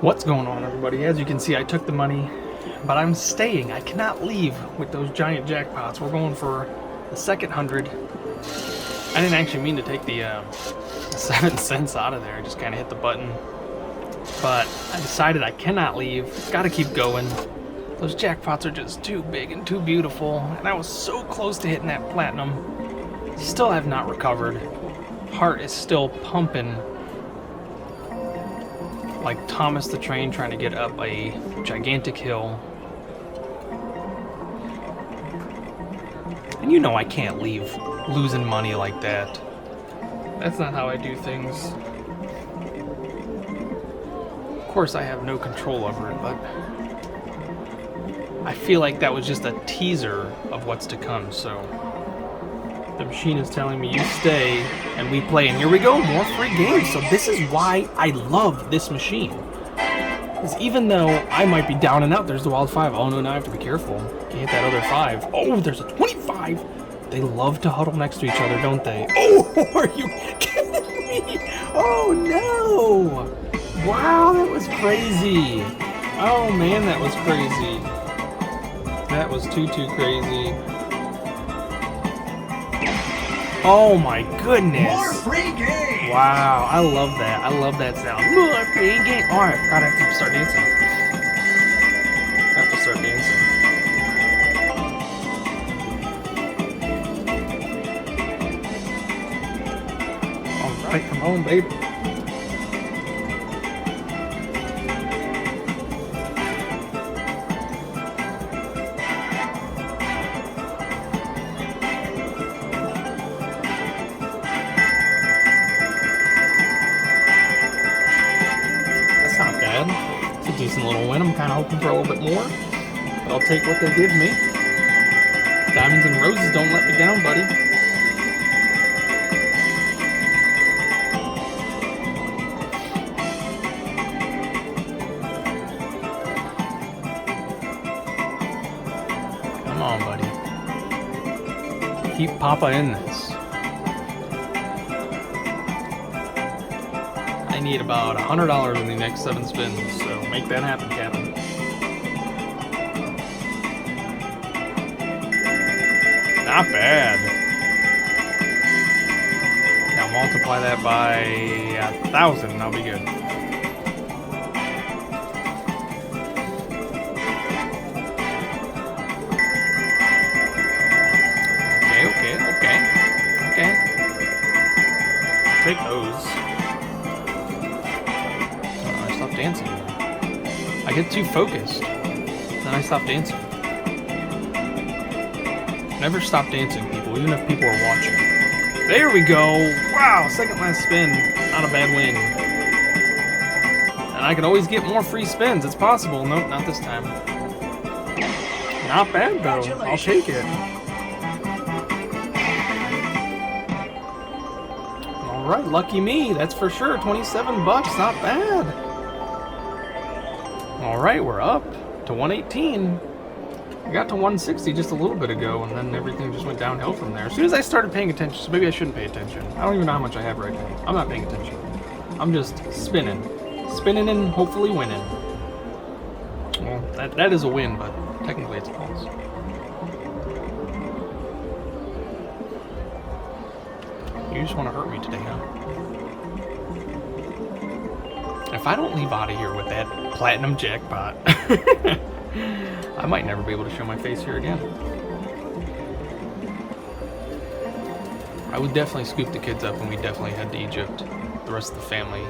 What's going on, everybody? As you can see, I took the money, but I'm staying. I cannot leave with those giant jackpots. We're going for the second 100. I didn't actually mean to take the 7 cents out of there. I just kind of hit the button. But I decided I cannot leave. Gotta keep going. Those jackpots are just too big and too beautiful. And I was so close to hitting that platinum. Still have not recovered. Heart is still pumping like Thomas the Train trying to get up a gigantic hill. And you know I can't leave losing money like that. That's not how I do things. Of course I have no control over it, but I feel like that was just a teaser of what's to come, so the machine is telling me you stay and we play, and here we go, more free games. So this is why I love this machine. Because even though I might be down and out, there's the wild 5. Oh no, now I have to be careful. Can't hit that other 5. Oh, there's a 25. They love to huddle next to each other, don't they? Oh, are you kidding me? Oh no! Wow, that was crazy. Oh man, that was crazy. That was too crazy. Oh my goodness! More free games! Wow, I love that. I love that sound. More free game. Alright, gotta have to start dancing. Have to start dancing. Alright, come on, baby. It's a decent little win. I'm kind of hoping for a little bit more, but I'll take what they give me. Diamonds and roses don't let me down, buddy. Come on, buddy. Keep Papa in this. I need about $100 in the next 7 spins, so make that happen, Captain. Not bad. Now multiply that by 1,000 and I'll be good. Okay. Take those. Dancing. I get too focused, then I stop dancing. Never stop dancing, people, even if people are watching. There we go! Wow, second last spin. Not a bad win. And I can always get more free spins. It's possible. Nope, not this time. Not bad though. I'll take it. Alright, lucky me, that's for sure. 27 bucks, not bad. Alright, we're up to 118. I got to 160 just a little bit ago, and then everything just went downhill from there. As soon as I started paying attention, so maybe I shouldn't pay attention. I don't even know how much I have right now. I'm not paying attention. I'm just spinning. Spinning and hopefully winning. Well, that is a win, but technically it's a loss. You just want to hurt me today, huh? If I don't leave out of here with that platinum jackpot, I might never be able to show my face here again. I would definitely scoop the kids up and we definitely head to Egypt. The rest of the family.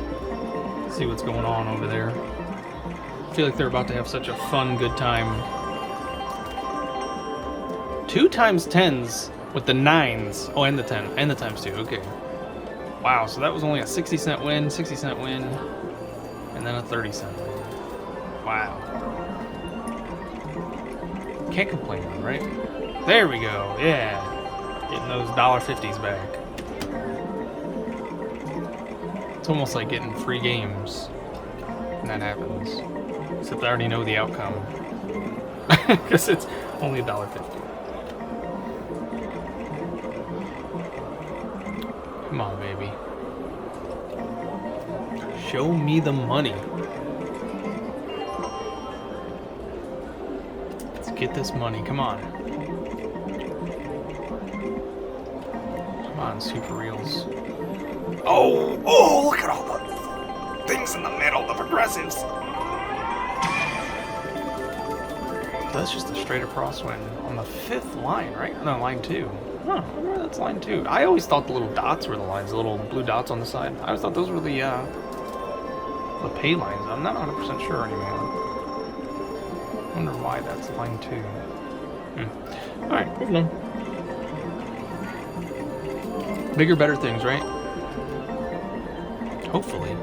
See what's going on over there. I feel like they're about to have such a fun, good time. 2 times 10s with the 9s. Oh, and the 10. And the times 2. Okay. Wow, so that was only a 60-cent win, 60-cent win. And then a 30-cent. Wow. Can't complain, right? There we go. Yeah. Getting those $1.50s back. It's almost like getting free games when that happens. Except I already know the outcome. Because it's only $1.50. Come on, baby. Show me the money. Let's get this money. Come on. Come on, super reels. Oh, look at all the things in the middle, the progressives. That's just a straight across win on the 5th line, right? No, line 2. Huh, that's line 2. I always thought the little dots were the lines, the little blue dots on the side. I always thought those were the pay lines. I'm not 100% sure anymore. I wonder why that's line 2. Alright, moving on. Bigger, better things, right? Hopefully.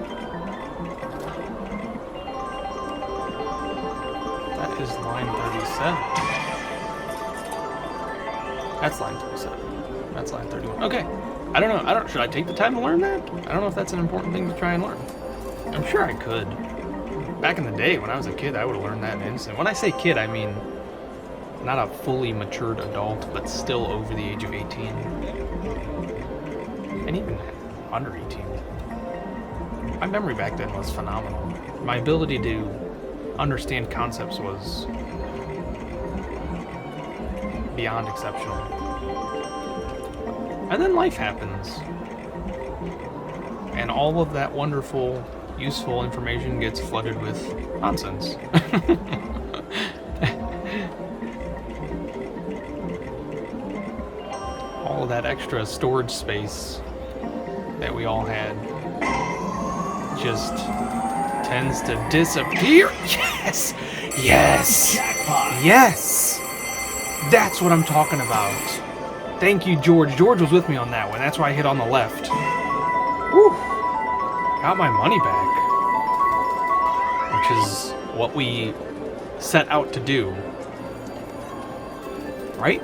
That is line 37. That's line 37. That's line 31. Okay. I don't know. Should I take the time to learn that? I don't know if that's an important thing to try and learn. I'm sure I could. Back in the day, when I was a kid, I would have learned that in an instant. When I say kid, I mean not a fully matured adult, but still over the age of 18. And even under 18. My memory back then was phenomenal. My ability to understand concepts was beyond exceptional. And then life happens. And all of that wonderful, useful information gets flooded with nonsense. All of that extra storage space that we all had just tends to disappear. Yes! Yes! Yes! That's what I'm talking about. Thank you, George. George was with me on that one. That's why I hit on the left. Woo! Got my money back. Which is what we set out to do. Right?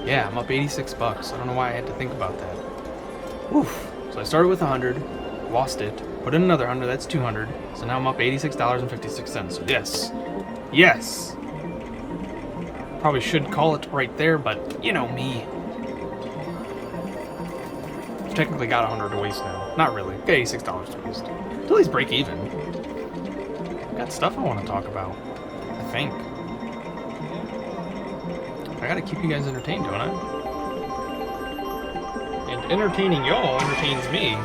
Yeah, I'm up 86 bucks. I don't know why I had to think about that. Oof. So I started with 100, lost it, put in another 100, that's 200. So now I'm up $86.56. So yes. Yes. Probably should call it right there, but you know me. I've technically got 100 to waste now. Not really. Got $86 to waste. Till he's break even. I've got stuff I want to talk about. I think. I gotta keep you guys entertained, don't I? And entertaining y'all entertains me.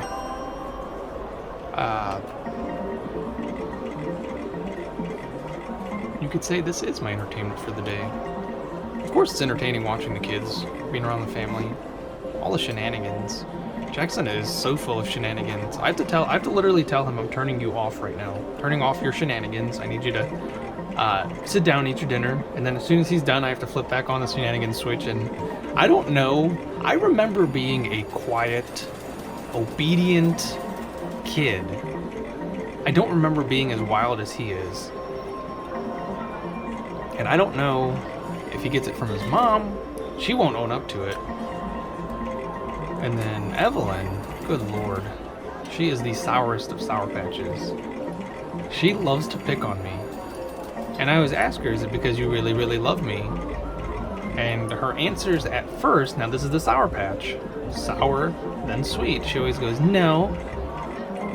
You could say this is my entertainment for the day. Of course it's entertaining watching the kids, being around the family, all the shenanigans. Jackson is so full of shenanigans. I have to literally tell him I'm turning you off right now. Turning off your shenanigans. I need you to sit down, eat your dinner, and then as soon as he's done, I have to flip back on the shenanigans switch. And I don't know. I remember being a quiet, obedient kid. I don't remember being as wild as he is. And I don't know if he gets it from his mom. She won't own up to it. And then Evelyn, good lord, she is the sourest of Sour Patches. She loves to pick on me. And I always ask her, is it because you really, really love me? And her answers at first, now this is the Sour Patch, sour, then sweet. She always goes, no.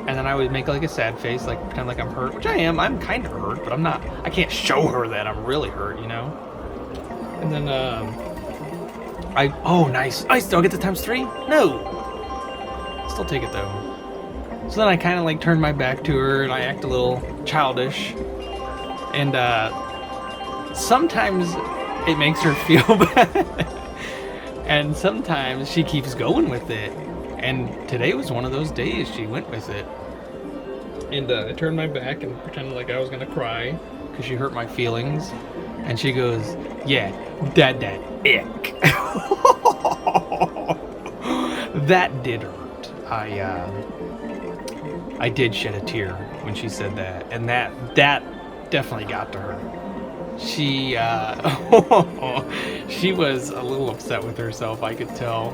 And then I would make like a sad face, like pretend like I'm hurt, which I am. I'm kind of hurt, but I'm not. I can't show her that I'm really hurt, you know? And then, oh, nice. Nice, do I get the ×3? No. Still take it, though. So then I kind of like turn my back to her, and I act a little childish. And, sometimes it makes her feel bad. And sometimes she keeps going with it. And today was one of those days she went with it. And I turned my back and pretended like I was gonna cry because she hurt my feelings. And she goes, yeah, that ick. That did hurt. I did shed a tear when she said that. And that definitely got to her. She, she was a little upset with herself, I could tell.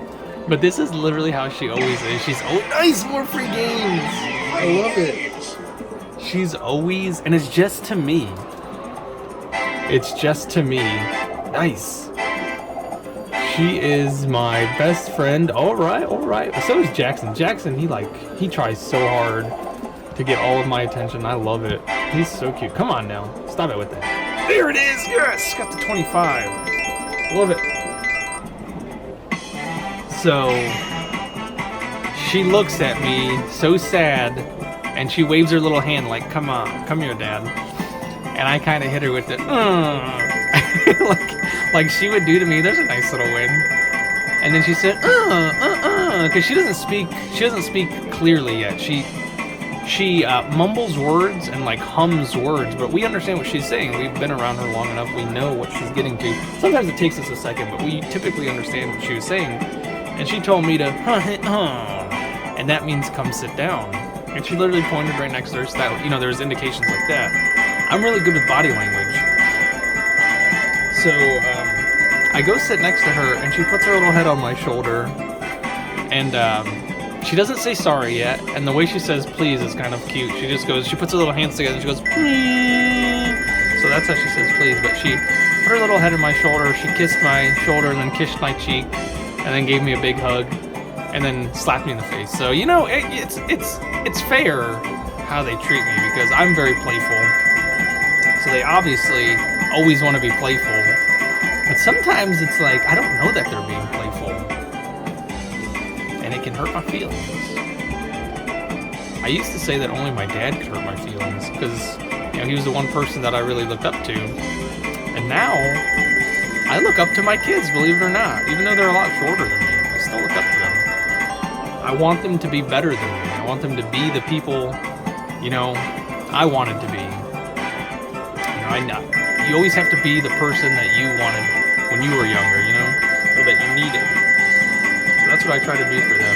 But this is literally how she always is. She's, oh, nice, more free games. I love it. She's always, and it's just to me. It's just to me. Nice. She is my best friend. All right, all right. So is Jackson. Jackson, he tries so hard to get all of my attention. I love it. He's so cute. Come on now. Stop it with that. There it is! Yes! Got the 25. Love it. So, she looks at me so sad, and she waves her little hand like, come on, come here, Dad. And I kind of hit her with it, like she would do to me. There's a nice little win. And then she said, because she doesn't speak clearly yet. She mumbles words and like hums words, but we understand what she's saying. We've been around her long enough. We know what she's getting to. Sometimes it takes us a second, but we typically understand what she was saying. And she told me to, and that means come sit down. And she literally pointed right next to her, so that, there's indications like that. I'm really good with body language. So, I go sit next to her, and she puts her little head on my shoulder, and, she doesn't say sorry yet, and the way she says please is kind of cute. She just goes, she puts her little hands together, and she goes, please. So that's how she says please, but she put her little head on my shoulder, she kissed my shoulder, and then kissed my cheek, and then gave me a big hug, and then slapped me in the face. So, it's fair how they treat me, because I'm very playful. So they obviously always want to be playful. But sometimes it's like, I don't know that they're being playful. And it can hurt my feelings. I used to say that only my dad could hurt my feelings, because he was the one person that I really looked up to. And now, I look up to my kids, believe it or not. Even though they're a lot shorter than me, I still look up to them. I want them to be better than me. I want them to be the people, I wanted to be. You always have to be the person that you wanted when you were younger, or that you needed. So that's what I try to be for them.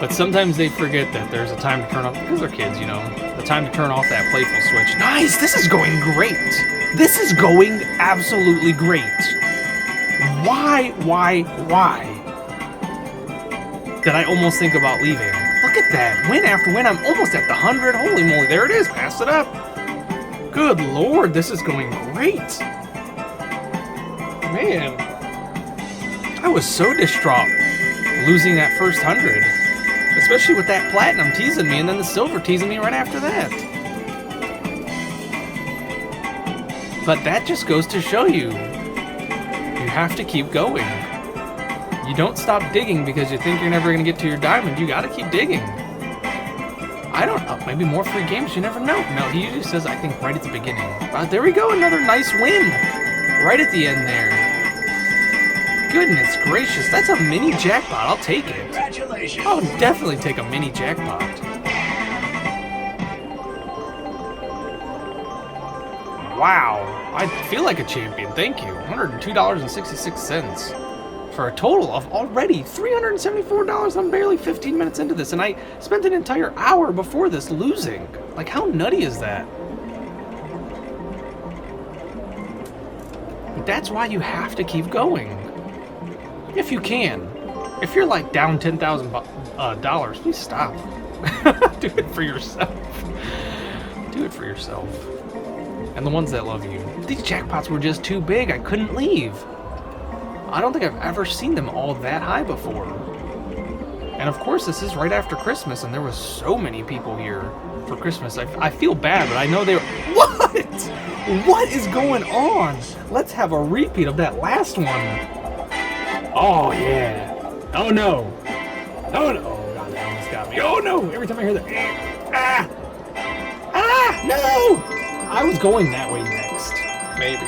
But sometimes they forget that there's a time to turn off, because they're kids, the time to turn off that playful switch. Nice! This is going great! This is going absolutely great. Why did I almost think about leaving? Look at that. Win after win. I'm almost at the 100. Holy moly. There it is. Pass it up. Good Lord. This is going great. Man. I was so distraught losing that first 100. Especially with that platinum teasing me and then the silver teasing me right after that. But that just goes to show you have to keep going. You don't stop digging because you think you're never going to get to your diamond. You got to keep digging. I don't know. Maybe more free games. You never know. No, he usually says, I think, right at the beginning. There we go. Another nice win. Right at the end there. Goodness gracious. That's a mini jackpot. I'll take it. Congratulations. I'll definitely take a mini jackpot. Wow. I feel like a champion. Thank you. $102.66. For a total of already $374. I'm barely 15 minutes into this, and I spent an entire hour before this losing. Like, how nutty is that? But that's why you have to keep going. If you can. If you're like down $10,000, please stop. Do it for yourself. Do it for yourself. And the ones that love you. These jackpots were just too big. I couldn't leave. I don't think I've ever seen them all that high before. And of course, this is right after Christmas, and there was so many people here for Christmas. I feel bad, but I know they were... What? What is going on? Let's have a repeat of that last one. Oh, yeah. Oh, no. Oh, no. Oh, God, that almost got me. Oh, no. Every time I hear that... No! I was going that way next. Maybe.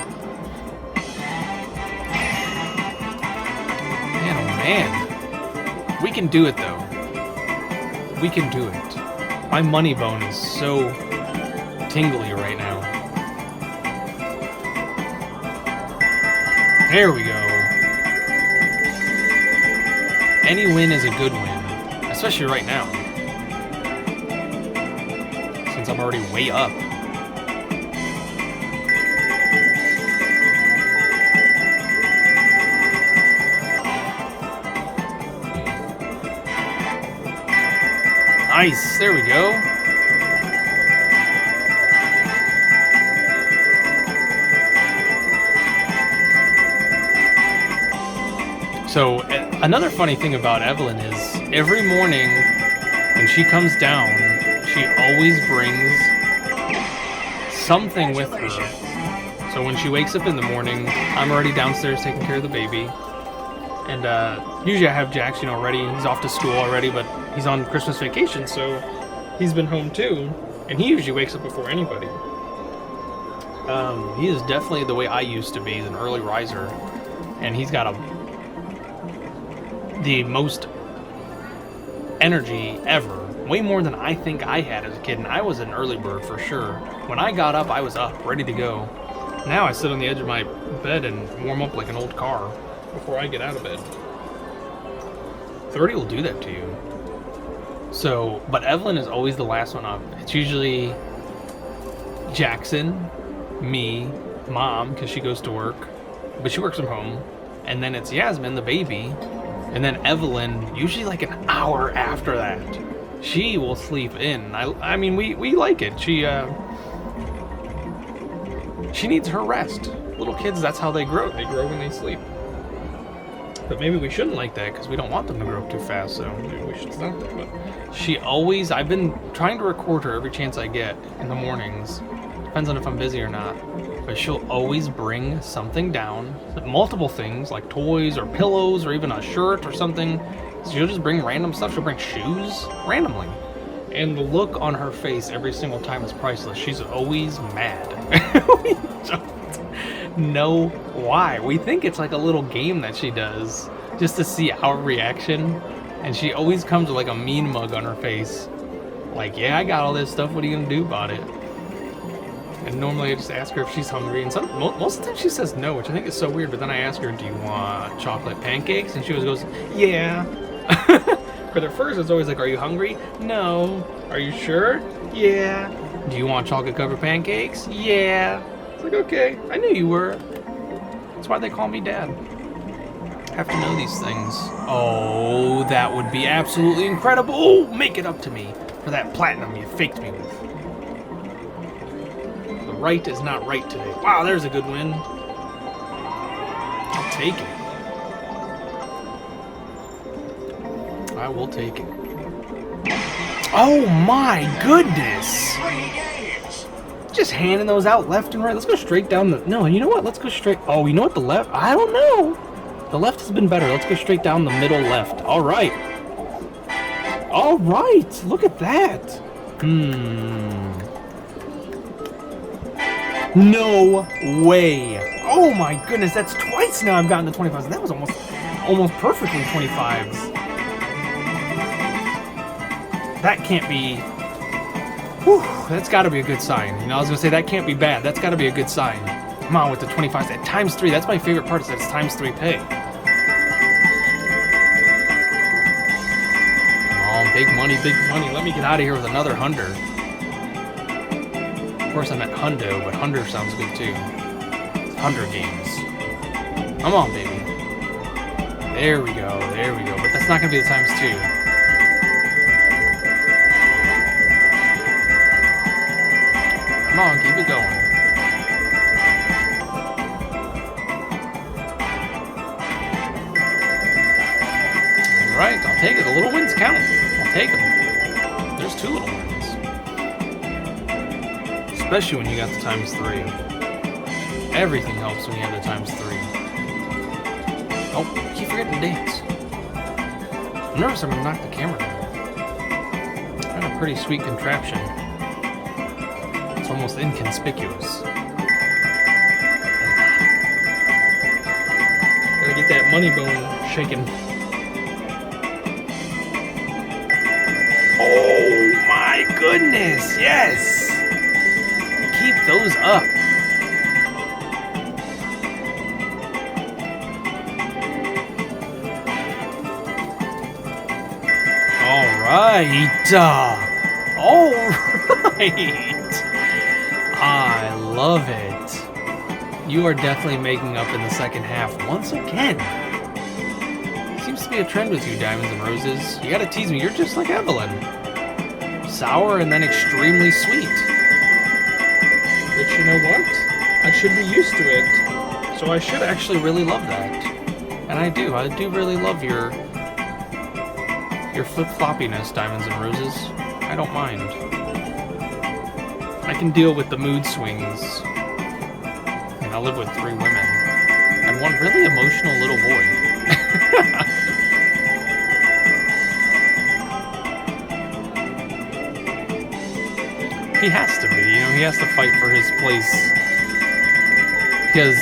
Man, we can do it though. We can do it. My money bone is so tingly right now. There we go. Any win is a good win, especially right now, since I'm already way up. Nice, there we go. So, another funny thing about Evelyn is every morning when she comes down, she always brings something with her So when she wakes up in the morning, I'm already downstairs taking care of the baby. And usually I have Jax, ready. He's off to school already, but he's on Christmas vacation, so he's been home too. And he usually wakes up before anybody. He is definitely the way I used to be. He's an early riser. And he's got the most energy ever. Way more than I think I had as a kid. And I was an early bird for sure. When I got up, I was up, ready to go. Now I sit on the edge of my bed and warm up like an old car before I get out of bed. 30 will do that to you. So, but Evelyn is always the last one up. It's usually Jackson, me, Mom, because she goes to work, but she works from home. And then it's Yasmin, the baby. And then Evelyn, usually like an hour after that. She will sleep in. I mean, we like it. She needs her rest. Little kids, that's how they grow. They grow when they sleep. But maybe we shouldn't like that because we don't want them to grow up too fast, so maybe we should stop that. But she always, I've been trying to record her every chance I get in the mornings. Depends on if I'm busy or not. But she'll always bring something down, multiple things like toys or pillows or even a shirt or something. So she'll just bring random stuff. She'll bring shoes randomly. And the look on her face every single time is priceless. She's always mad. We don't know why. We think it's like a little game that she does just to see our reaction. And she always comes with like a mean mug on her face. Like, yeah, I got all this stuff. What are you going to do about it? And normally I just ask her if she's hungry. And most of the time she says no, which I think is so weird. But then I ask her, do you want chocolate pancakes? And she always goes, yeah. But at first it's always like, are you hungry? No. Are you sure? Yeah. Do you want chocolate covered pancakes? Yeah. It's like, okay, I knew you were. That's why they call me Dad. I have to know these things. Oh, that would be absolutely incredible. Oh, make it up to me for that platinum you faked me with. The right is not right today. Wow, there's a good win. I'll take it. I will take it. Oh my goodness! Just handing those out left and right. Let's go straight down the... No, you know what? Let's go straight... Oh, you know what? The left... I don't know. The left has been better. Let's go straight down the middle left. All right. All right. Look at that. No way. Oh my goodness. That's twice now I've gotten the 25s. That was almost perfectly 25s. That can't be... Whew, that's got to be a good sign. I was going to say, that can't be bad. That's got to be a good sign. Come on, with the 25s. At times 3, that's my favorite part, is that it's times 3 pay. Come on, big money, big money. Let me get out of here with another 100. Of course, I meant hundo, but 100 sounds good too. 100 games. Come on, baby. There we go, there we go. But that's not going to be the times 2. Come on, keep it going. Alright, I'll take it. The little wins count. I'll take them. There's 2 little wins. Especially when you got the times 3. Everything helps when you have the times 3. Oh, keep forgetting to dance. I'm nervous I'm going to knock the camera down. Got a pretty sweet contraption. Almost inconspicuous. Gotta get that money bone shaking. Oh my goodness, yes! Keep those up. Alright. Alright. I love it. You are definitely making up in the second half once again. Seems to be a trend with you, Diamonds and Roses. You gotta tease me. You're just like Evelyn. Sour and then extremely sweet. But you know what? I should be used to it. So I should actually really love that. And I do. I do really love your flip-floppiness, Diamonds and Roses. I don't mind. I can deal with the mood swings. I live with 3 women and one really emotional little boy. He has to be, you know, he has to fight for his place. Because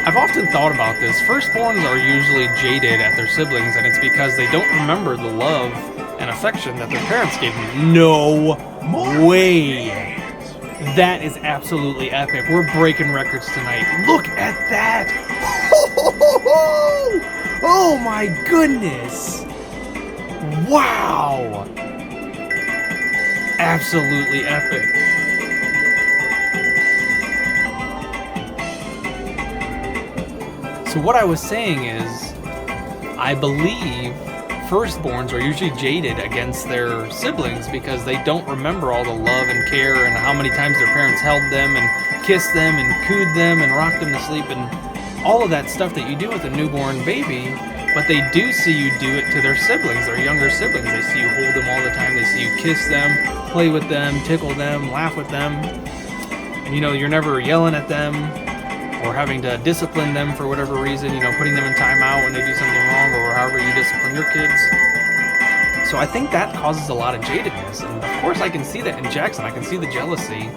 I've often thought about this. Firstborns are usually jaded at their siblings, and it's because they don't remember the love and affection that their parents gave them. No way! That is absolutely epic. We're breaking records tonight. Look at that! Oh my goodness! Wow! Absolutely epic. So what I was saying is, I believe firstborns are usually jaded against their siblings because they don't remember all the love and care and how many times their parents held them and kissed them and cooed them and rocked them to sleep and all of that stuff that you do with a newborn baby, but they do see you do it to their siblings, their younger siblings. They see you hold them all the time. They see you kiss them, play with them, tickle them, laugh with them. And, you know, you're never yelling at them or having to discipline them for whatever reason, you know, putting them in timeout when they do something wrong or however you discipline your kids. So I think that causes a lot of jadedness. And of course I can see that in Jackson. I can see the jealousy,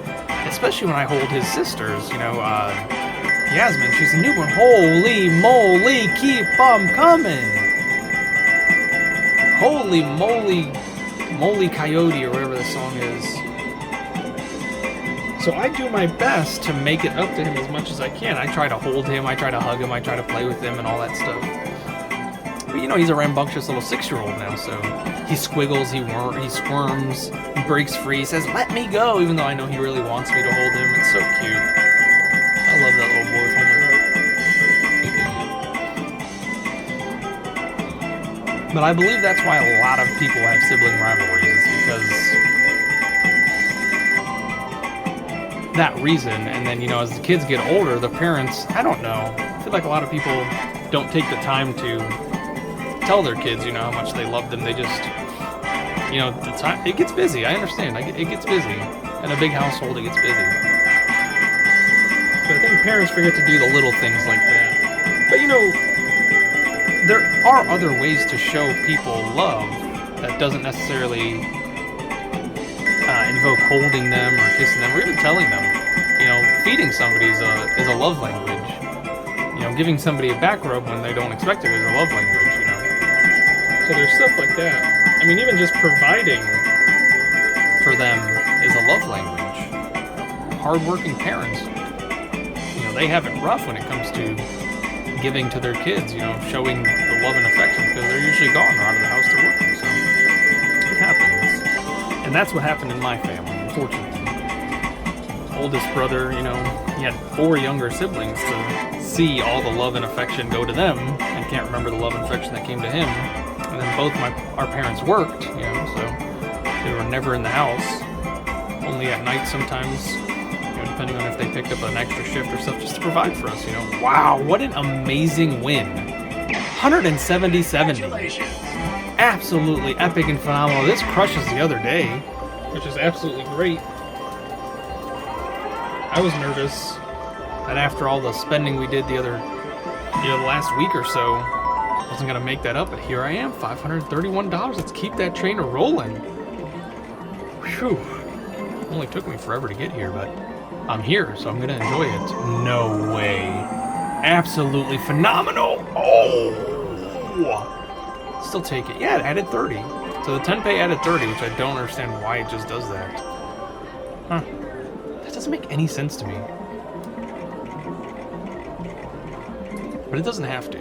especially when I hold his sisters, you know, Yasmin, she's a newborn. Holy moly, keep 'em coming. Holy moly, moly coyote or whatever the song is. So I do my best to make it up to him as much as I can. I try to hold him, I try to hug him, I try to play with him and all that stuff. But you know, he's a rambunctious little 6-year-old now, so he squiggles, he squirms, he breaks free, he says, "Let me go," even though I know he really wants me to hold him. It's so cute. I love that little boy with all my heart. But I believe that's why a lot of people have sibling rivalries, is because that reason. And then, you know, as the kids get older, the parents, I don't know, I feel like a lot of people don't take the time to tell their kids, you know, how much they love them. They just, you know, the time, it gets busy. I understand. It gets busy. In a big household, it gets busy. But I think parents forget to do the little things like that. But, you know, there are other ways to show people love that doesn't necessarily invoke holding them or kissing them or even telling them. You know, feeding somebody is a love language. You know, giving somebody a back rub when they don't expect it is a love language, you know. So there's stuff like that. I mean, even just providing for them is a love language. Hardworking parents, you know, they have it rough when it comes to giving to their kids, you know, showing the love and affection because they're usually gone or out of the house to working, so it happens. And that's what happened in my family, unfortunately. Oldest brother, you know, he had 4 younger siblings to see all the love and affection go to them and can't remember the love and affection that came to him. And then both our parents worked, you know, so they were never in the house, only at night sometimes, you know, depending on if they picked up an extra shift or stuff just to provide for us, you know. Wow, what an amazing win. 170-70. Absolutely epic and phenomenal. This crushes the other day, which is absolutely great. I was nervous that after all the spending we did the last week or so, I wasn't gonna make that up, but here I am, $531. Let's keep that train rolling. Whew. It only took me forever to get here, but I'm here, so I'm gonna enjoy it. No way. Absolutely phenomenal. Oh! Still take it. Yeah, it added 30. So the 10 pay added 30, which I don't understand why it just does that. Huh. That doesn't make any sense to me. But it doesn't have to.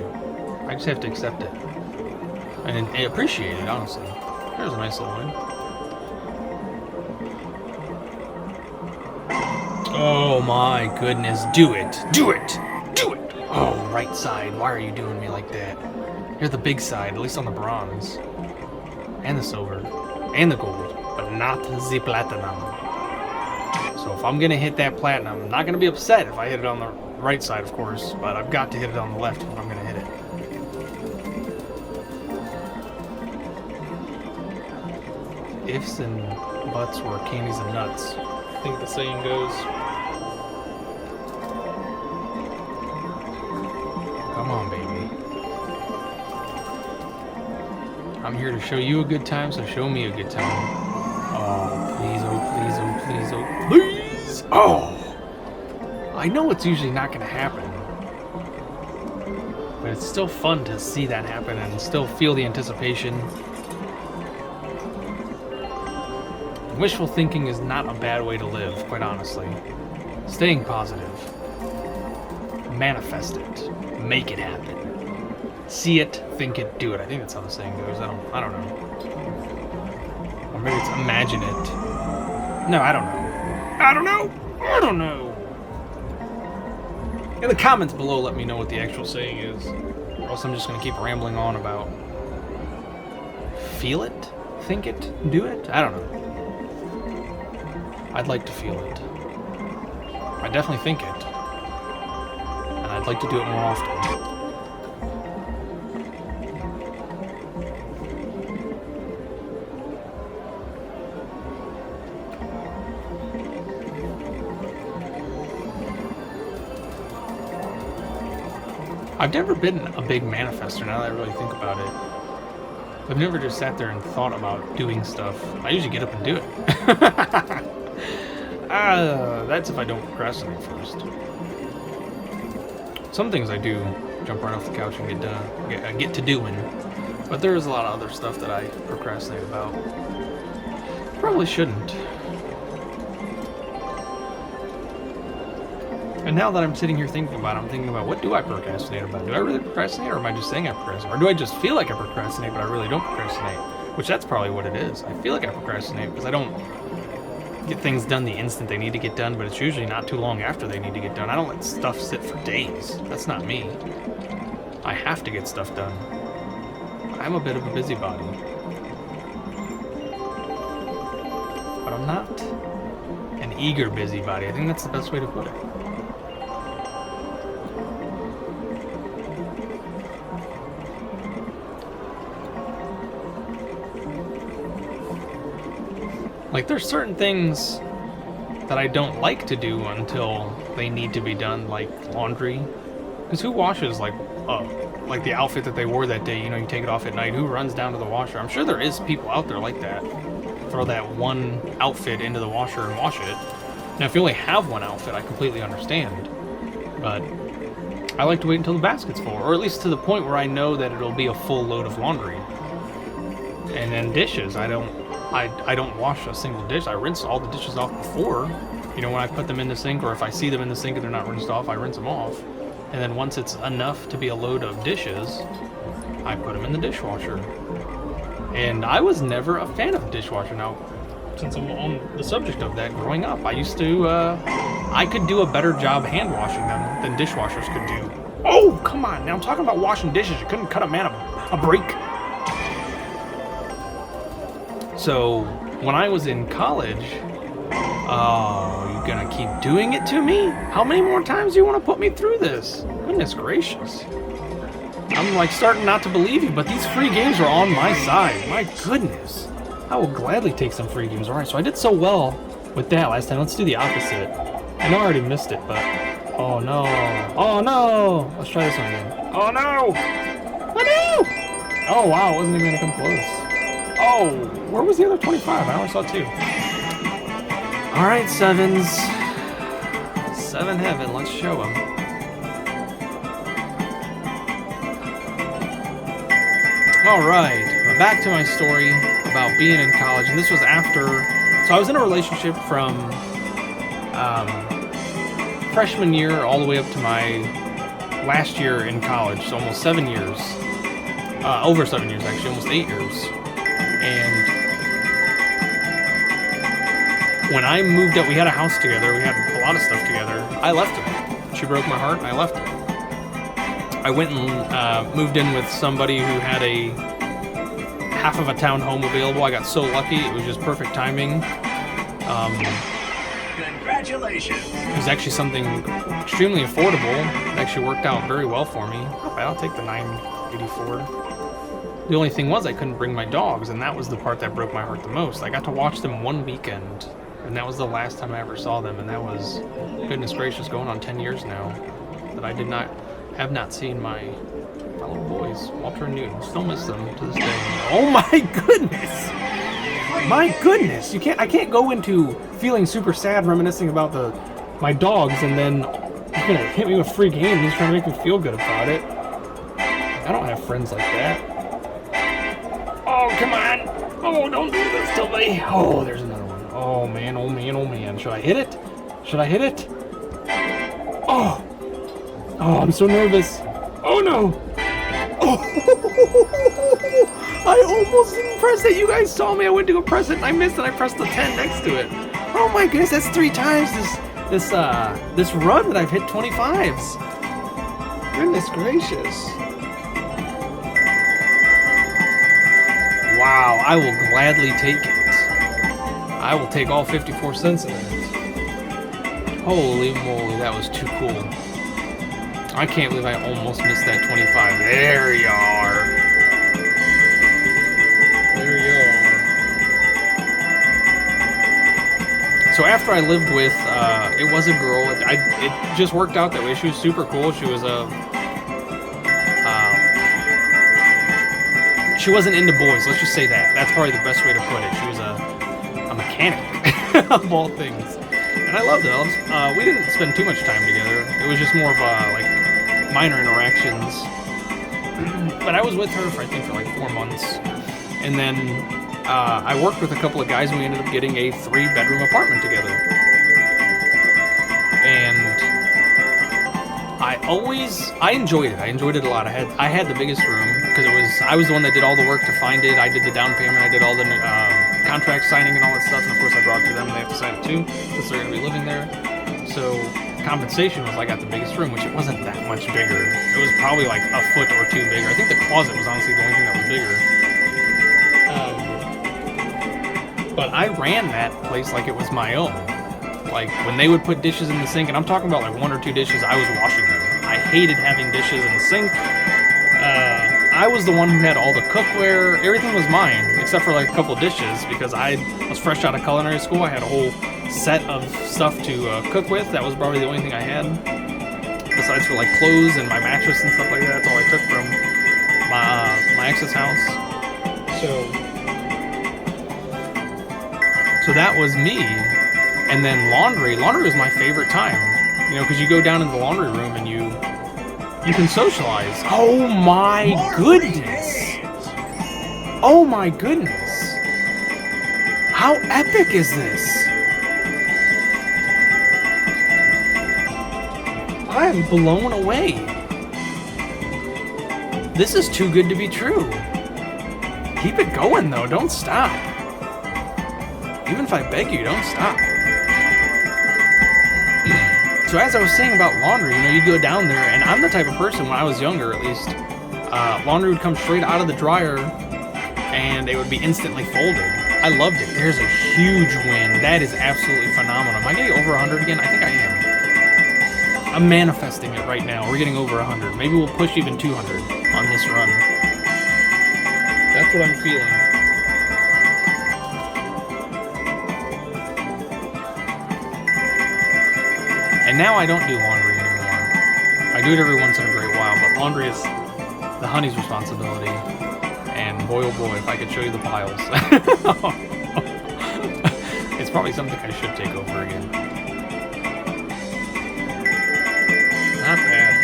I just have to accept it. And appreciate it, honestly. There's a nice little win. Oh my goodness. Do it. Do it. Do it. Oh, right side. Why are you doing me like that? You're the big side, at least on the bronze. And the silver. And the gold. But not the platinum. So if I'm gonna hit that platinum, I'm not gonna be upset if I hit it on the right side, of course. But I've got to hit it on the left if I'm gonna hit it. Ifs and buts were candies and nuts. I think the saying goes. Come on, baby. I'm here to show you a good time, so show me a good time. Oh, please, oh, please, oh, please, oh, please! Oh! I know it's usually not going to happen. But it's still fun to see that happen and still feel the anticipation. Wishful thinking is not a bad way to live, quite honestly. Staying positive. Manifest it. Make it happen. See it, think it, do it. I think that's how the saying goes. I don't know. Or maybe it's imagine it. No, I don't know. I don't know. In the comments below, let me know what the actual saying is. Or else I'm just going to keep rambling on about feel it, think it, do it. I don't know. I'd like to feel it. I definitely think it. And I'd like to do it more often. I've never been a big manifester now that I really think about it. I've never just sat there and thought about doing stuff. I usually get up and do it. That's if I don't procrastinate first. Some things I do jump right off the couch and get to doing. But there is a lot of other stuff that I procrastinate about. Probably shouldn't. And now that I'm sitting here thinking about it, I'm thinking about what do I procrastinate about? Do I really procrastinate, or am I just saying I procrastinate? Or do I just feel like I procrastinate, but I really don't procrastinate? Which that's probably what it is. I feel like I procrastinate because I don't get things done the instant they need to get done, but it's usually not too long after they need to get done. I don't let stuff sit for days. That's not me. I have to get stuff done. I'm a bit of a busybody. But I'm not an eager busybody. I think that's the best way to put it. Like, there's certain things that I don't like to do until they need to be done, like laundry. Because who washes, like the outfit that they wore that day? You know, you take it off at night. Who runs down to the washer? I'm sure there is people out there like that. Throw that one outfit into the washer and wash it. Now, if you only have one outfit, I completely understand. But I like to wait until the basket's full, or at least to the point where I know that it'll be a full load of laundry. And then dishes, I don't wash a single dish. I rinse all the dishes off before. You know, when I put them in the sink, or if I see them in the sink and they're not rinsed off, I rinse them off. And then once it's enough to be a load of dishes, I put them in the dishwasher. And I was never a fan of a dishwasher. Now, since I'm on the subject of that, growing up, I used to, I could do a better job hand washing them than dishwashers could do. Oh, come on. Now I'm talking about washing dishes. You couldn't cut a man a break. So, when I was in college, oh, you gonna keep doing it to me? How many more times do you want to put me through this? Goodness gracious. I'm like starting not to believe you, but these free games are on my side. My goodness. I will gladly take some free games. Alright, so I did so well with that last time. Let's do the opposite. I know I already missed it, but... oh no. Oh no! Let's try this one again. Oh no! Oh no! Oh wow, it wasn't even gonna come close. Oh, where was the other 25? I only saw 2. Alright, sevens. 7 heaven, let's show them. Alright, back to my story about being in college. And this was after... so I was in a relationship from freshman year all the way up to my last year in college. So almost 7 years. Over 7 years, actually. Almost 8 years. And when I moved up, we had a house together, we had a lot of stuff together. I left her. She broke my heart, and I left her. I went and moved in with somebody who had a half of a townhome available. I got so lucky, it was just perfect timing. Congratulations! It was actually something extremely affordable. It actually worked out very well for me. I'll take the $984. The only thing was I couldn't bring my dogs, and that was the part that broke my heart the most. I got to watch them one weekend, and that was the last time I ever saw them, and that was, goodness gracious, going on 10 years now, that I did not Have not seen my little boys, Walter and Newton. Still miss them to this day. Oh my goodness! My goodness! I can't go into feeling super sad reminiscing about my dogs and then you're gonna hit me with free game. He's trying to make me feel good about it. I don't have friends like that. Oh, come on! Oh, don't do this to me! Oh, there's another one. Oh man, oh man, oh man. Should I hit it? Should I hit it? Oh! Oh, I'm so nervous. Oh no! Oh! I almost didn't press it. You guys saw me. I went to go press it and I missed and I pressed the 10 next to it. Oh my goodness, that's 3 times this run that I've hit 25s. Goodness gracious. Wow, I will gladly take it. I will take all 54 cents of it. Holy moly, that was too cool. I can't believe I almost missed that 25. There you are. There you are. So after I lived with, it was a girl. It just worked out that way. She was super cool. She was she wasn't into boys. Let's just say that. That's probably the best way to put it. She was a mechanic of all things. And I loved it. We didn't spend too much time together. It was just more of like minor interactions. But I was with her for I think for like 4 months. And then I worked with a couple of guys and we ended up getting a 3-bedroom apartment together. And I enjoyed it. I enjoyed it a lot. I had the biggest room because I was the one that did all the work to find it. I did the down payment. I did all the contract signing and all that stuff. And of course I brought it to them and they have to sign it too because they're going to be living there. So compensation was I got the biggest room, which it wasn't that much bigger. It was probably like a foot or 2 bigger. I think the closet was honestly the only thing that was bigger. But I ran that place like it was my own. Like when they would put dishes in the sink, and I'm talking about like 1 or 2 dishes, I was washing them. I hated having dishes in the sink. I was the one who had all the cookware. Everything was mine, except for like a couple dishes, because I was fresh out of culinary school. I had a whole set of stuff to cook with. That was probably the only thing I had. Besides for like clothes and my mattress and stuff like that. That's all I took from my ex's house. So that was me. And then laundry was my favorite time, you know, because you go down in the laundry room and you can socialize. Oh my goodness! Oh my goodness! How epic is this? I am blown away. This is too good to be true. Keep it going though, don't stop. Even if I beg you, don't stop. So as I was saying about laundry, you know, you'd go down there, and I'm the type of person, when I was younger at least, laundry would come straight out of the dryer, and it would be instantly folded. I loved it. There's a huge win. That is absolutely phenomenal. Am I getting over 100 again? I think I am. I'm manifesting it right now. We're getting over 100. Maybe we'll push even 200 on this run. That's what I'm feeling. And now I don't do laundry anymore. I do it every once in a great while, but laundry is the honey's responsibility. And boy, oh boy, if I could show you the piles. It's probably something I should take over again. Not bad.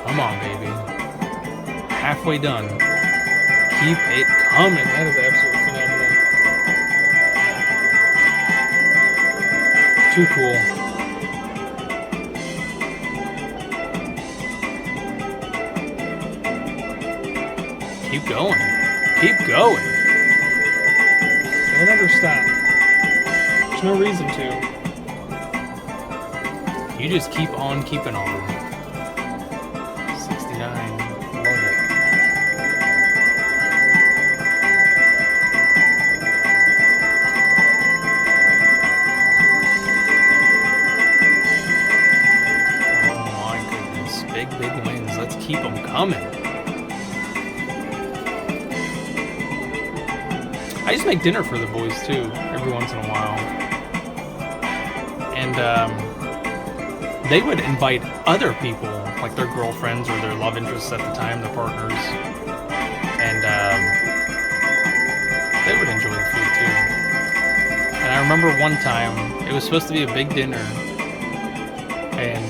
Come on, baby. Halfway done. Keep it coming. That is absolutely phenomenal. Too cool. Keep going. Keep going. Don't ever stop. There's no reason to. You just keep on keeping on. 69. Love it. Big wins. Let's keep them coming. I used to to make dinner for the boys too, every once in a while. And they would invite other people, like their girlfriends or their love interests at the time, their partners. And they would enjoy the food too. And I remember one time, it was supposed to be a big dinner, and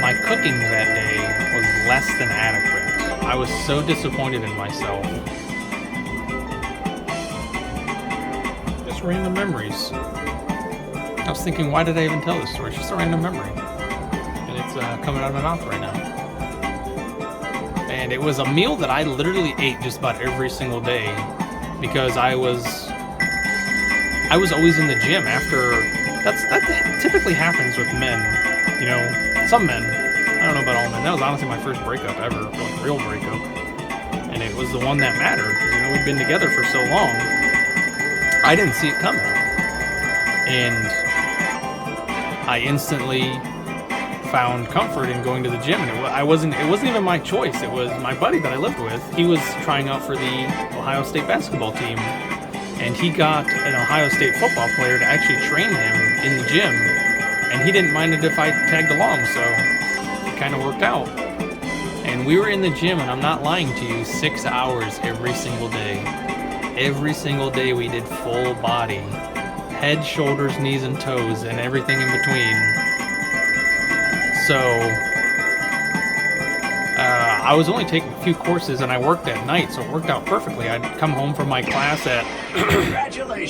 my cooking that day was less than adequate. I was so disappointed in myself. Just random memories. I was thinking, why did I even tell this story? It's just a random memory. And it's coming out of my mouth right now. And it was a meal that I literally ate just about every single day because I was always in the gym after. That typically happens with men. You know, some men. I don't know about all men. That was honestly my first breakup ever, like real breakup. And it was the one that mattered. You know, we'd been together for so long. I didn't see it coming. And I instantly found comfort in going to the gym. And it wasn't even my choice. It was my buddy that I lived with. He was trying out for the Ohio State basketball team. And he got an Ohio State football player to actually train him in the gym. And he didn't mind it if I tagged along, so it kind of worked out. And we were in the gym, and I'm not lying to you, 6 hours every single day. Every single day we did full body. Head, shoulders, knees, and toes, and everything in between. So, I was only taking a few courses, and I worked at night, so it worked out perfectly. I'd come home from my class at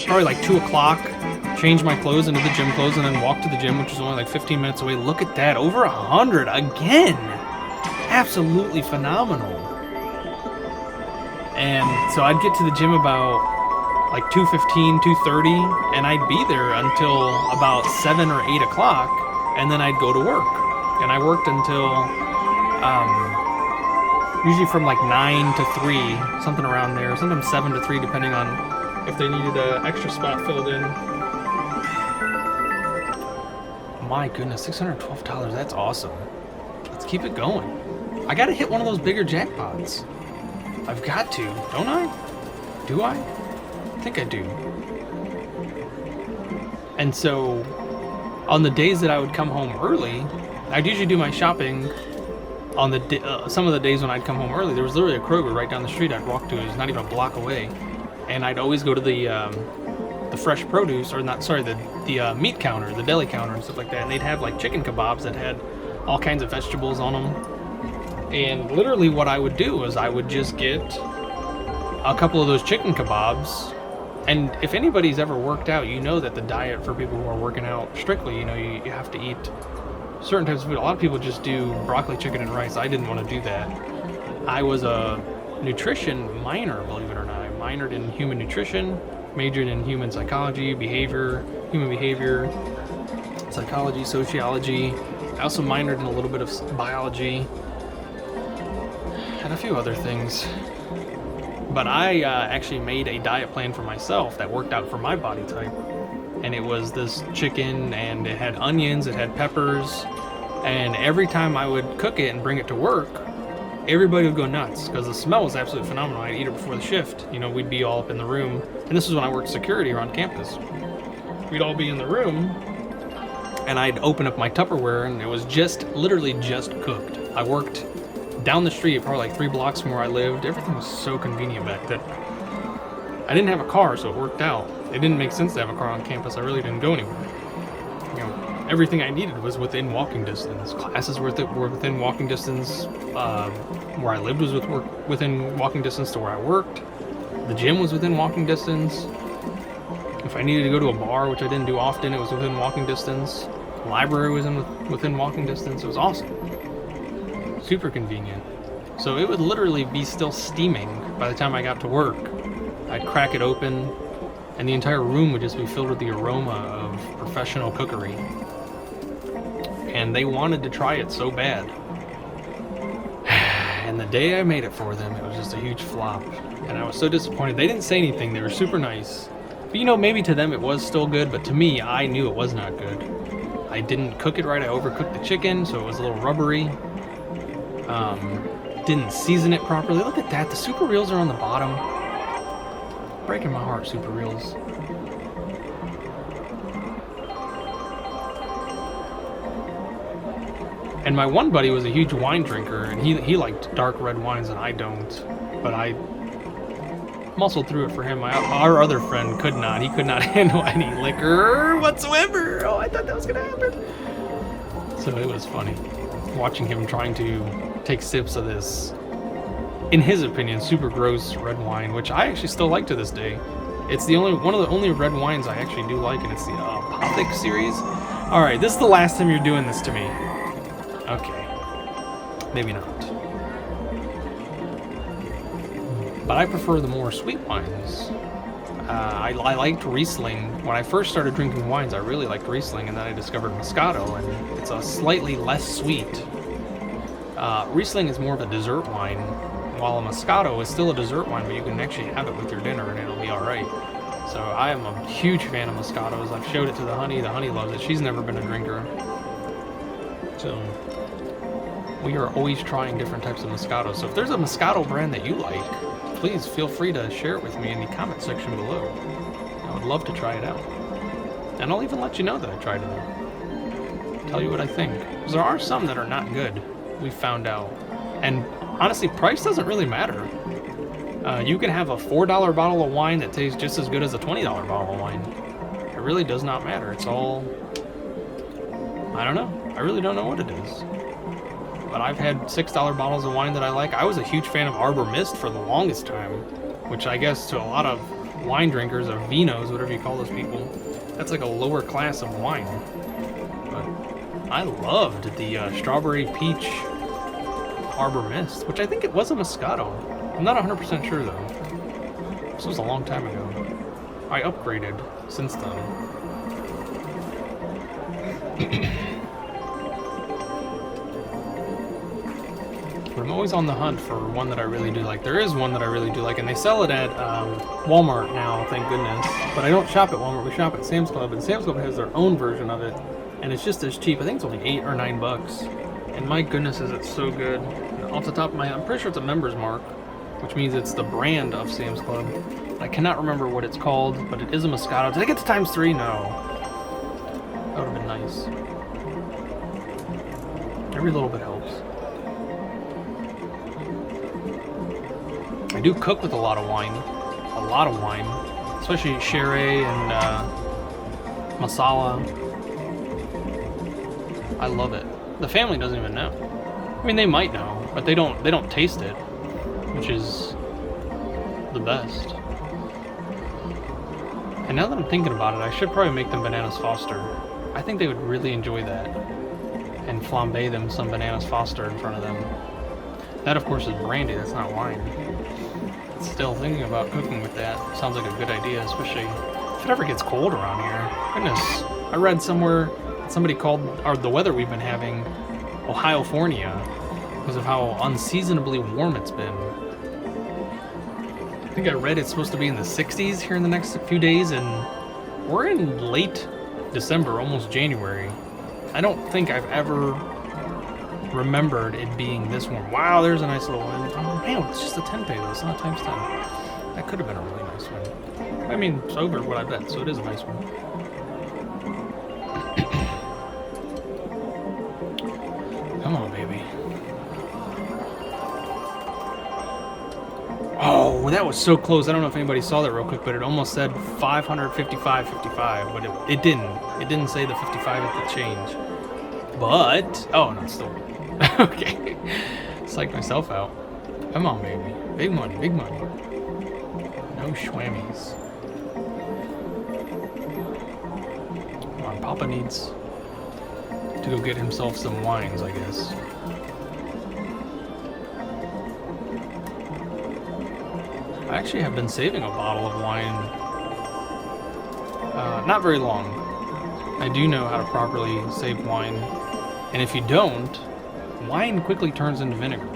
probably like 2 o'clock, change my clothes into the gym clothes, and then walk to the gym, which was only like 15 minutes away. Look at that, over 100 again. Absolutely phenomenal. And so I'd get to the gym about like 2:15, 2:30, and I'd be there until about 7 or 8 o'clock, and then I'd go to work. And I worked until usually from like 9 to 3, something around there, sometimes 7 to 3, depending on if they needed an extra spot filled in. My goodness, $612, that's awesome. Let's keep it going. I gotta hit one of those bigger jackpots. I've got to, don't I? Do I? I think I do. And so, on the days that I would come home early, I'd usually do my shopping on the some of the days when I'd come home early. There was literally a Kroger right down the street I'd walk to. It was not even a block away, and I'd always go to the fresh produce, or not, sorry, the meat counter, the deli counter, and stuff like that. And they'd have like chicken kebabs that had all kinds of vegetables on them. And literally, what I would do is I would just get a couple of those chicken kebabs. And if anybody's ever worked out, you know that the diet for people who are working out strictly, you know, you have to eat certain types of food. A lot of people just do broccoli, chicken, and rice. I didn't want to do that. I was a nutrition minor, believe it or not. I minored in human nutrition, majored in human psychology, human behavior, psychology, sociology. I also minored in a little bit of biology and a few other things. But I actually made a diet plan for myself that worked out for my body type. And it was this chicken, and it had onions, it had peppers, and every time I would cook it and bring it to work, everybody would go nuts because the smell was absolutely phenomenal. I'd eat it before the shift. You know, we'd be all up in the room, and this was when I worked security around campus. We'd all be in the room, and I'd open up my Tupperware, and it was literally just cooked. I worked down the street, probably like 3 blocks from where I lived. Everything was so convenient back then. I didn't have a car, so it worked out. It didn't make sense to have a car on campus. I really didn't go anywhere. You know, everything I needed was within walking distance. Classes were within walking distance. Where I lived was within walking distance to where I worked. The gym was within walking distance. If I needed to go to a bar, which I didn't do often, it was within walking distance. The library was within walking distance. It was awesome. Super convenient. So it would literally be still steaming by the time I got to work. I'd crack it open, and the entire room would just be filled with the aroma of professional cookery. And they wanted to try it so bad. And the day I made it for them, it was just a huge flop. And I was so disappointed. They didn't say anything. They were super nice. But you know, maybe to them it was still good, but to me, I knew it was not good. I didn't cook it right. I overcooked the chicken, so it was a little rubbery. Didn't season it properly. Look at that. The super reels are on the bottom. breaking my heart, Super Reels. And my one buddy was a huge wine drinker, and he liked dark red wines, and I don't. But I muscled through it for him. Our other friend could not. He could not handle any liquor whatsoever. Oh, I thought that was gonna happen. So it was funny watching him trying to take sips of this, in his opinion, super gross red wine, which I actually still like to this day. It's the one of the only red wines I actually do like, and it's the Apothic series. All right, this is the last time you're doing this to me. Okay, maybe not. But I prefer the more sweet wines. I liked Riesling. When I first started drinking wines, I really liked Riesling, and then I discovered Moscato, and it's a slightly less sweet. Riesling is more of a dessert wine, while a Moscato is still a dessert wine, but you can actually have it with your dinner and it'll be alright. So I am a huge fan of Moscatos. I've showed it to the honey loves it. She's never been a drinker. So we are always trying different types of Moscato. So if there's a Moscato brand that you like, please feel free to share it with me in the comment section below. I would love to try it out. And I'll even let you know that I tried it. Tell you what I think. Because there are some that are not good, we found out. And honestly, price doesn't really matter. You can have a $4 bottle of wine that tastes just as good as a $20 bottle of wine. It really does not matter. It's all... I don't know. I really don't know what it is. But I've had $6 bottles of wine that I like. I was a huge fan of Arbor Mist for the longest time, which I guess to a lot of wine drinkers, or vinos, whatever you call those people, that's like a lower class of wine. But I loved the Strawberry Peach Arbor Mist, which I think it was a Moscato. I'm not 100% sure though. This was a long time ago. I upgraded since then. But I'm always on the hunt for one that I really do like. There is one that I really do like, and they sell it at Walmart now, thank goodness. But I don't shop at Walmart, we shop at Sam's Club, and Sam's Club has their own version of it, and it's just as cheap. I think it's only $8 or $9. And my goodness, is it so good. And off the top of my head, I'm pretty sure it's a member's mark, which means it's the brand of Sam's Club. I cannot remember what it's called, but it is a Moscato. Did I get to ×3? No. That would have been nice. Every little bit helps. I do cook with a lot of wine, especially Sherry and Masala. I love it. The family doesn't even know. I mean, they might know, but they don't taste it, which is the best. And now that I'm thinking about it, I should probably make them Bananas Foster. I think they would really enjoy that, and flambe them some Bananas Foster in front of them. That, of course, is brandy. That's not wine. Still thinking about cooking with that. Sounds like a good idea, especially if it ever gets cold around here. Goodness, I read somewhere somebody called the weather we've been having Ohiofornia because of how unseasonably warm it's been. I think I read it's supposed to be in the 60s here in the next few days, and we're in late December, almost January. I don't think I've ever remembered it being this warm. Wow, there's a nice little one. Oh man, it's just a 10 pay though, it's not a ×10. That could have been a really nice one. I mean, it's over what I bet, so it is a nice one. Come on, baby. Oh, that was so close. I don't know if anybody saw that real quick, but it almost said 555.55, but it didn't. It didn't say the 55 at the change. But, oh no, it's still okay. Psyched myself out. Come on, baby. Big money, big money. No schwammies. Come on, Papa needs to go get himself some wines, I guess. I actually have been saving a bottle of wine. Not very long. I do know how to properly save wine. And if you don't, wine quickly turns into vinegar.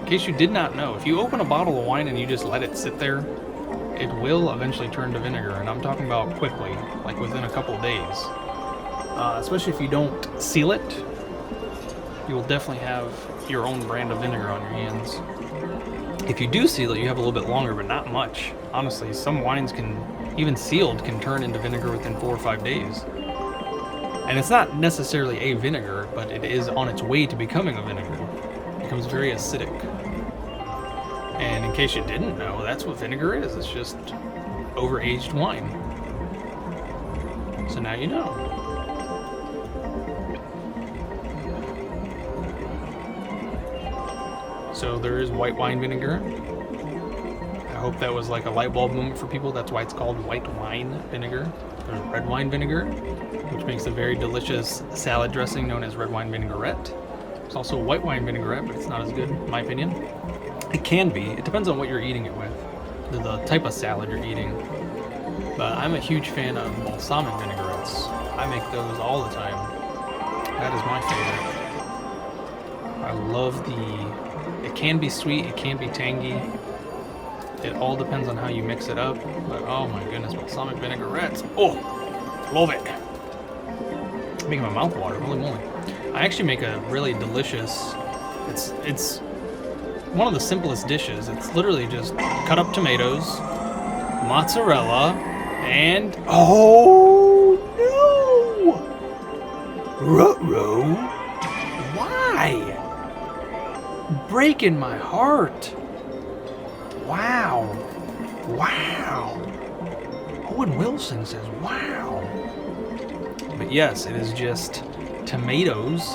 In case you did not know, if you open a bottle of wine and you just let it sit there, it will eventually turn to vinegar. And I'm talking about quickly, like within a couple of days. Especially if you don't seal it, you will definitely have your own brand of vinegar on your hands. If you do seal it, you have a little bit longer, but not much. honestly, some wines can, even sealed, can turn into vinegar within 4 or 5 days. And it's not necessarily a vinegar, but it is on its way to becoming a vinegar. It becomes very acidic. And in case you didn't know, that's what vinegar is. It's just overaged wine. So now you know. So there is white wine vinegar. I hope that was like a light bulb moment for people. That's why it's called white wine vinegar. There's red wine vinegar, which makes a very delicious salad dressing known as red wine vinaigrette. There's also white wine vinaigrette, but it's not as good, in my opinion. It can be. It depends on what you're eating it with, the type of salad you're eating. But I'm a huge fan of balsamic vinaigrettes. I make those all the time. That is my favorite. I love it can be sweet, it can be tangy. It all depends on how you mix it up. But oh my goodness, balsamic vinaigrettes. Oh, love it. Making my mouth water, holy moly. I actually make a really delicious, it's one of the simplest dishes. It's literally just cut up tomatoes, mozzarella, and oh no! Ruh-roh. Why? Breaking my heart. Wow. Wow. Owen Wilson says, wow. But yes, it is just tomatoes.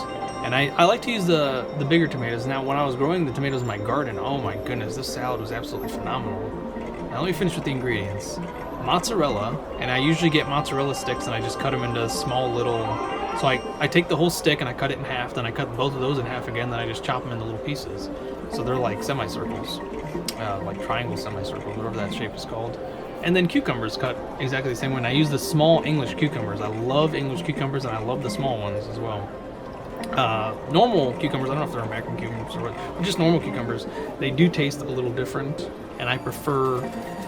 And I like to use the bigger tomatoes. Now, when I was growing the tomatoes in my garden, oh my goodness, this salad was absolutely phenomenal. Now, let me finish with the ingredients. Mozzarella, and I usually get mozzarella sticks and I just cut them into small little... So I take the whole stick and I cut it in half, then I cut both of those in half again, then I just chop them into little pieces. So they're like semicircles, like triangle semicircles, whatever that shape is called. And then cucumbers cut exactly the same way. And I use the small English cucumbers. I love English cucumbers and I love the small ones as well. Normal cucumbers, I don't know if they're American cucumbers or what, but just normal cucumbers, they do taste a little different, and I prefer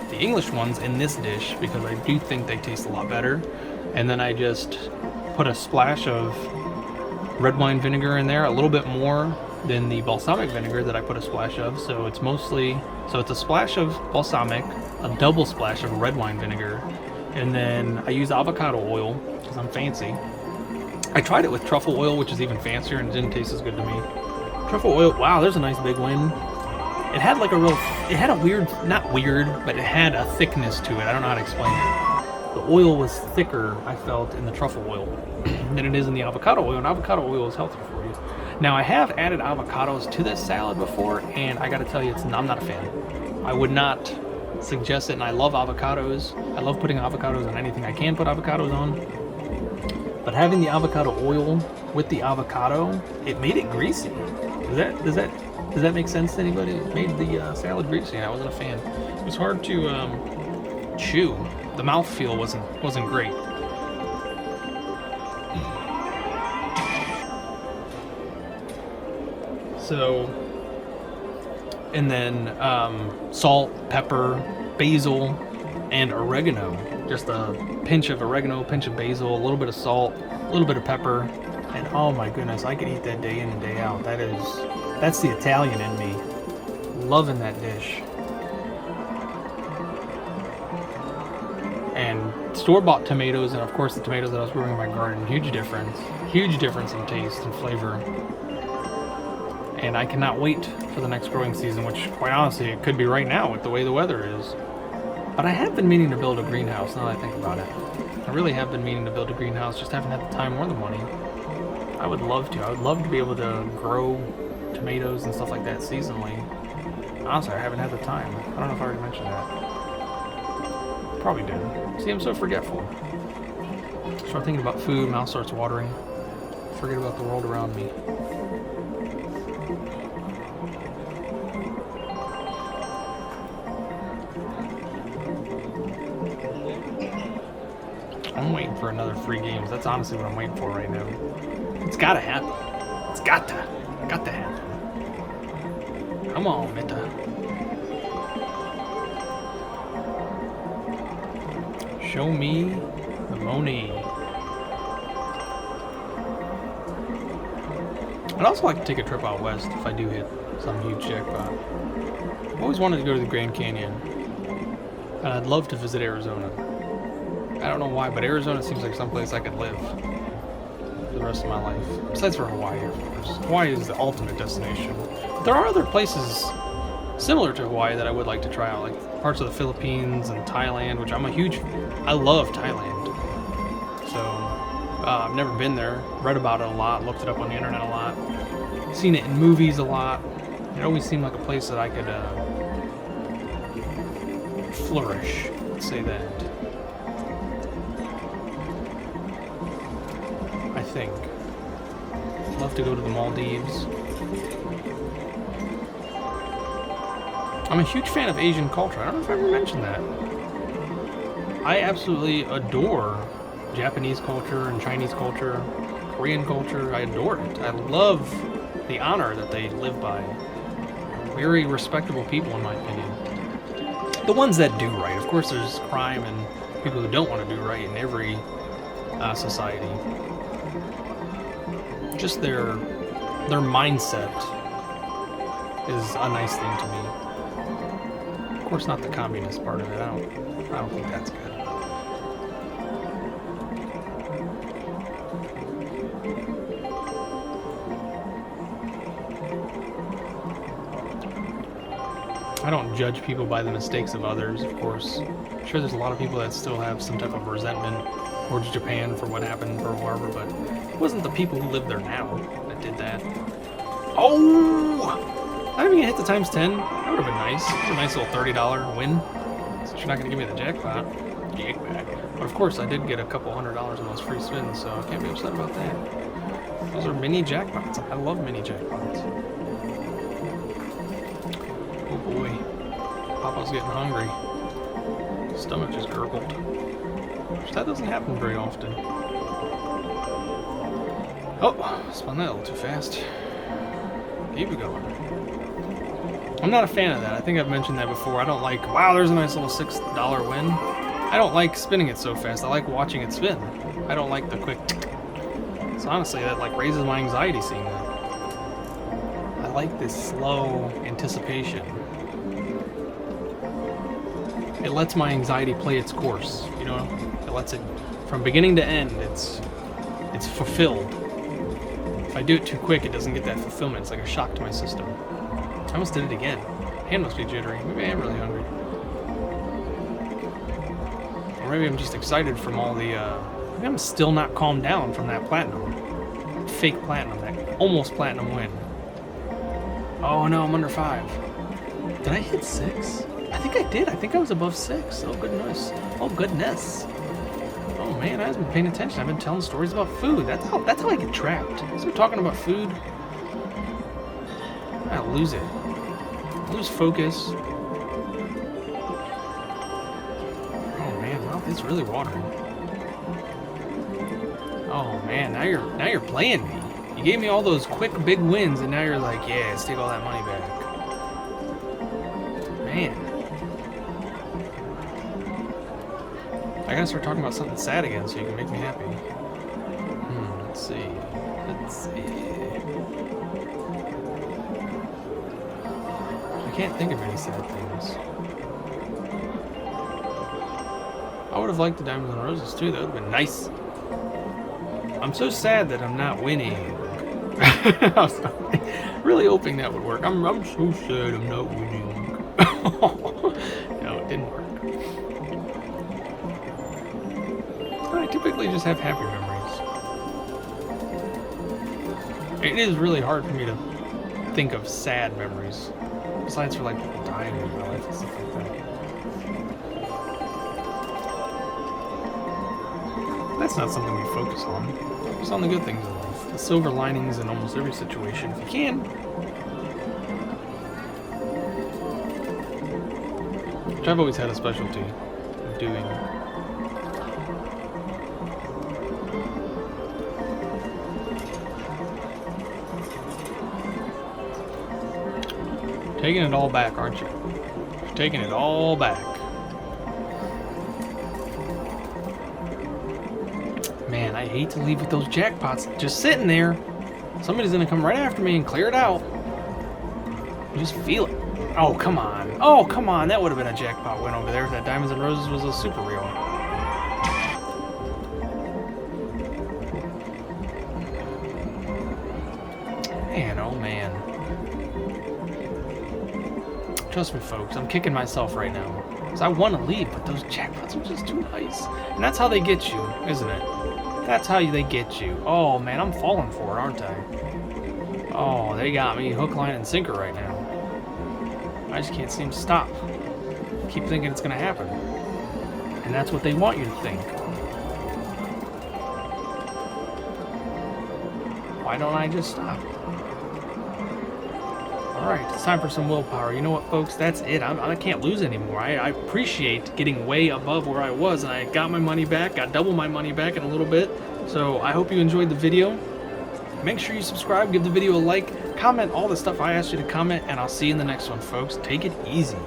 the English ones in this dish because I do think they taste a lot better. And then I just put a splash of red wine vinegar in there, a little bit more than the balsamic vinegar that I put a splash of. So it's a splash of balsamic, a double splash of red wine vinegar, and then I use avocado oil because I'm fancy. I tried it with truffle oil, which is even fancier, and it didn't taste as good to me. Truffle oil, wow, there's a nice big one. It had like it had a weird, not weird, but it had a thickness to it. I don't know how to explain it. The oil was thicker, I felt, in the truffle oil than it is in the avocado oil, and avocado oil is healthier for you. Now, I have added avocados to this salad before, and I gotta tell you, I'm not a fan. I would not suggest it, and I love avocados. I love putting avocados on anything I can put avocados on. But having the avocado oil with the avocado, it made it greasy. Does that make sense to anybody? It made the salad greasy, and I wasn't a fan. It was hard to chew. The mouthfeel wasn't great. So, and then salt, pepper, basil, and oregano. Just a pinch of oregano, pinch of basil, a little bit of salt, a little bit of pepper, and oh my goodness, I could eat that day in and day out. That's the Italian in me. Loving that dish. And store-bought tomatoes, and of course the tomatoes that I was growing in my garden, huge difference in taste and flavor. And I cannot wait for the next growing season, which quite honestly, it could be right now with the way the weather is. But I have been meaning to build a greenhouse, now that I think about it. I really have been meaning to build a greenhouse, just haven't had the time or the money. I would love to. I would love to be able to grow tomatoes and stuff like that seasonally. Honestly, I haven't had the time. I don't know if I already mentioned that. Probably did. See, I'm so forgetful. Start thinking about food, mouth starts watering. Forget about the world around me. I'm waiting for another free games. That's honestly what I'm waiting for right now. It's gotta happen. It's got to happen. Come on, Mita. Show me the money. I'd also like to take a trip out west if I do hit some huge jackpot. I've always wanted to go to the Grand Canyon. And I'd love to visit Arizona. I don't know why, but Arizona seems like someplace I could live for the rest of my life. Besides for Hawaii, of course. Hawaii is the ultimate destination. But there are other places similar to Hawaii that I would like to try out, like parts of the Philippines and Thailand, which I love Thailand. So, I've never been there, read about it a lot, looked it up on the internet a lot, seen it in movies a lot. It always seemed like a place that I could flourish, let's say that. I think. Love to go to the Maldives. I'm a huge fan of Asian culture. I don't know if I ever mentioned that. I absolutely adore Japanese culture and Chinese culture, Korean culture. I adore it. I love the honor that they live by. Very respectable people, in my opinion. The ones that do right. Of course, there's crime and people who don't want to do right in every society. Just their mindset is a nice thing to me. Of course, not the communist part of it. I don't think that's good. I don't judge people by the mistakes of others, of course. I'm sure there's a lot of people that still have some type of resentment towards Japan for what happened or whatever, but it wasn't the people who live there now that did that. Oh! I didn't even hit the times 10. That would have been nice. It's a nice little $30 win. Since you're not going to give me the jackpot. But of course, I did get a couple $100 on those free spins, so I can't be upset about that. Those are mini jackpots. I love mini jackpots. Oh boy. Papa's getting hungry. Stomach just gurgled. Which that doesn't happen very often. Oh, spun that a little too fast. Keep it going. I'm not a fan of that. I think I've mentioned that before. I don't like, wow, there's a nice little $6 win. I don't like spinning it so fast. I like watching it spin. I don't like the quick So honestly, that like raises my anxiety seeing that. I like this slow anticipation. It lets my anxiety play its course, you know? It lets it, from beginning to end, it's fulfilled. If I do it too quick, it doesn't get that fulfillment. It's like a shock to my system. I almost did it again. Hand must be jittery. Maybe I am really hungry. Or maybe I'm just excited from all the, maybe I'm still not calmed down from that platinum. Fake platinum, that almost platinum win. Oh no, I'm under 5. Did I hit 6? I think I did. I think I was above 6. Oh goodness. Oh goodness. Oh man, I haven't been paying attention. I've been telling stories about food. That's how I get trapped. So we're talking about food. I lose it. I lose focus. Oh man, well, it's really watering. Oh man, now you're playing me. You gave me all those quick big wins, and now you're like, yeah, let's take all that money back. Man. I gotta start talking about something sad again so you can make me happy. Let's see. I can't think of any sad things. I would have liked the Diamonds and Roses too. That would have been nice. I'm so sad that I'm not winning. I was really hoping that would work. I'm so sad I'm not winning. No, it didn't work. I typically just have happy memories. It is really hard for me to think of sad memories. Besides for like people dying in my life and stuff like that. That's not something we focus on. Focus on the good things in life. The silver linings in almost every situation, if you can. Which I've always had a specialty of doing. Taking it all back, aren't you? You're taking it all back. Man, I hate to leave with those jackpots just sitting there. Somebody's gonna come right after me and clear it out. You just feel it. Oh, come on. Oh, come on. That would have been a jackpot win over there if that Diamonds and Roses was a super real. Man, oh man. Trust me, folks, I'm kicking myself right now. Because I want to leave, but those jackpots are just too nice. And that's how they get you, isn't it? That's how they get you. Oh, man, I'm falling for it, aren't I? Oh, they got me hook, line, and sinker right now. I just can't seem to stop. Keep thinking it's going to happen. And that's what they want you to think. Why don't I just stop? Alright, it's time for some willpower. You know what, folks? That's it. I can't lose anymore. I appreciate getting way above where I was, and I got my money back, got double my money back in a little bit. So I hope you enjoyed the video. Make sure you subscribe, give the video a like, comment all the stuff I asked you to comment, and I'll see you in the next one, folks. Take it easy.